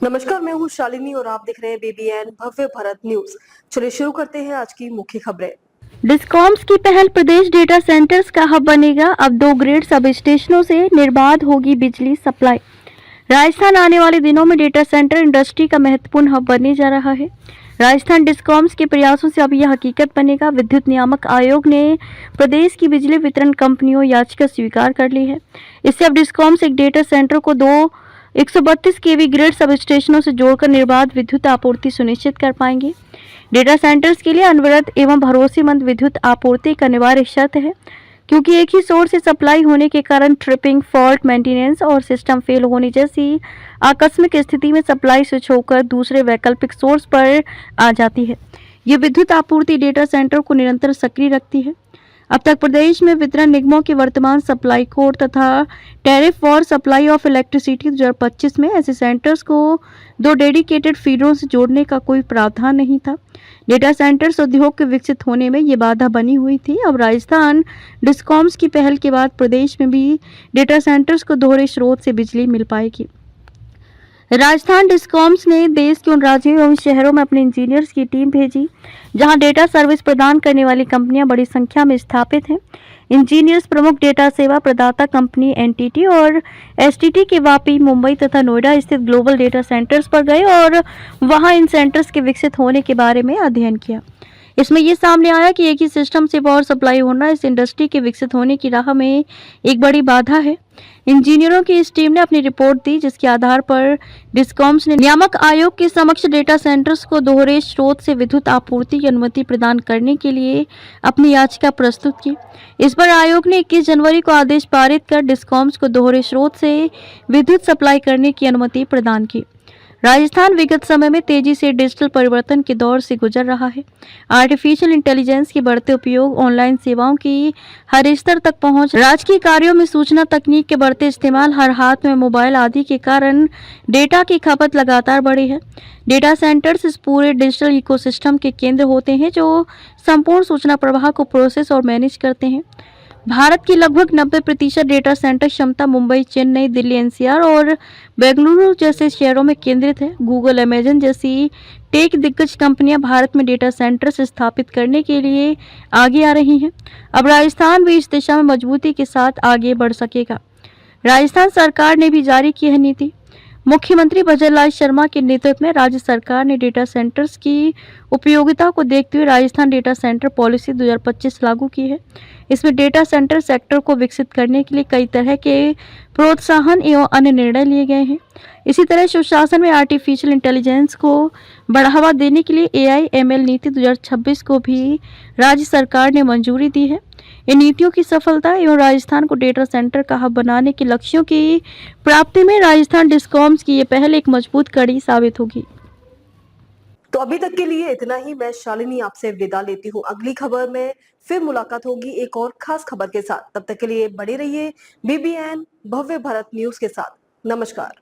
नमस्कार, मैं हूँ शालिनी और आप देख रहे हैं बीबीएन भव्य भारत न्यूज। चलिए शुरू करते हैं आज की मुख्य खबरें। डिस्कॉम्स की पहल प्रदेश डेटा सेंटर्स का हब बनेगा। अब 2 ग्रिड सब स्टेशनों से निर्बाध होगी बिजली सप्लाई। राजस्थान आने वाले दिनों में डेटा सेंटर इंडस्ट्री का महत्वपूर्ण हब बनने जा रहा है। राजस्थान डिस्कॉम्स के प्रयासों से अब यह हकीकत बनेगा। विद्युत नियामक आयोग ने प्रदेश की बिजली वितरण कंपनियों याचिका स्वीकार कर ली है। इससे अब डिस्कॉम्स एक डेटा सेंटर को 132 केवी ग्रिड सब स्टेशनों से जोड़कर निर्बाध विद्युत आपूर्ति सुनिश्चित कर पाएंगे। डेटा सेंटर्स के लिए अनवरत एवं भरोसेमंद विद्युत आपूर्ति एक अनिवार्य शर्त है, क्योंकि एक ही सोर्स से सप्लाई होने के कारण ट्रिपिंग, फॉल्ट, मेंटेनेंस और सिस्टम फेल होने जैसी आकस्मिक स्थिति में सप्लाई स्विच होकर दूसरे वैकल्पिक सोर्स पर आ जाती है। ये विद्युत आपूर्ति डेटा सेंटर को निरंतर सक्रिय रखती है। अब तक प्रदेश में वितरण निगमों के वर्तमान सप्लाई कोड तथा tariff for supply of electricity 2025 में ऐसे सेंटर्स को 2 डेडिकेटेड फीडरों से जोड़ने का कोई प्रावधान नहीं था। डेटा सेंटर्स उद्योग के विकसित होने में ये बाधा बनी हुई थी। अब राजस्थान डिस्कॉम्स की पहल के बाद प्रदेश में भी डेटा सेंटर्स को दोहरे स्रोत से बिजली मिल पाएगी। राजस्थान डिस्कॉम्स ने देश के उन राज्यों एवं शहरों में अपने इंजीनियर्स की टीम भेजी जहां डेटा सर्विस प्रदान करने वाली कंपनियां बड़ी संख्या में स्थापित हैं। इंजीनियर्स प्रमुख डेटा सेवा प्रदाता कंपनी एनटीटी और एसटीटी के वापी, मुंबई तथा नोएडा स्थित ग्लोबल डेटा सेंटर्स पर गए और वहां इन सेंटर्स के विकसित होने के बारे में अध्ययन किया। इसमें यह सामने आया कि एक ही सिस्टम से पावर सप्लाई होना इस इंडस्ट्री के विकसित होने की राह में एक बड़ी बाधा है। इंजीनियरों की इस टीम ने अपनी रिपोर्ट दी, जिसके आधार पर डिस्कॉम्स ने नियामक आयोग के समक्ष डेटा सेंटर्स को दोहरे स्रोत से विद्युत आपूर्ति की अनुमति प्रदान करने के लिए अपनी याचिका प्रस्तुत की। इस पर आयोग ने 21 जनवरी को आदेश पारित कर डिस्कॉम्स को दोहरे स्रोत से विद्युत सप्लाई करने की अनुमति प्रदान की। राजस्थान विगत समय में तेजी से डिजिटल परिवर्तन के दौर से गुजर रहा है। आर्टिफिशियल इंटेलिजेंस के बढ़ते उपयोग, ऑनलाइन सेवाओं की हर स्तर तक पहुंच, राजकीय कार्यों में सूचना तकनीक के बढ़ते इस्तेमाल, हर हाथ में मोबाइल आदि के कारण डेटा की खपत लगातार बढ़ी है। डेटा सेंटर्स इस पूरे डिजिटल इकोसिस्टम के केंद्र होते हैं जो संपूर्ण सूचना प्रवाह को प्रोसेस और मैनेज करते हैं। भारत की लगभग 90% डेटा सेंटर क्षमता मुंबई, चेन्नई, दिल्ली, एनसीआर और बेंगलुरु जैसे शहरों में केंद्रित है। गूगल, अमेजन जैसी टेक दिग्गज कंपनियां भारत में डेटा सेंटर्स स्थापित करने के लिए आगे आ रही हैं। अब राजस्थान भी इस दिशा में मजबूती के साथ आगे बढ़ सकेगा। राजस्थान सरकार ने भी जारी की है नीति। मुख्यमंत्री भजनलाल शर्मा के नेतृत्व में राज्य सरकार ने डेटा सेंटर्स की उपयोगिता को देखते हुए राजस्थान डेटा सेंटर पॉलिसी 2025 लागू की है। इसमें डेटा सेंटर सेक्टर को विकसित करने के लिए कई तरह के प्रोत्साहन एवं अन्य निर्णय लिए गए हैं। इसी तरह सुशासन में आर्टिफिशियल इंटेलिजेंस को बढ़ावा देने के लिए AI/ML नीति 2026 को भी राज्य सरकार ने मंजूरी दी है। इन नीतियों की सफलता एवं राजस्थान को डेटा सेंटर का हब बनाने के लक्ष्यों की प्राप्ति में राजस्थान डिस्कॉम्स की ये पहल एक मजबूत कड़ी साबित होगी। तो अभी तक के लिए इतना ही। मैं शालिनी आपसे विदा लेती हूँ। अगली खबर में फिर मुलाकात होगी एक और खास खबर के साथ। तब तक के लिए बने रहिए बीबीएन भव्य भारत न्यूज के साथ। नमस्कार।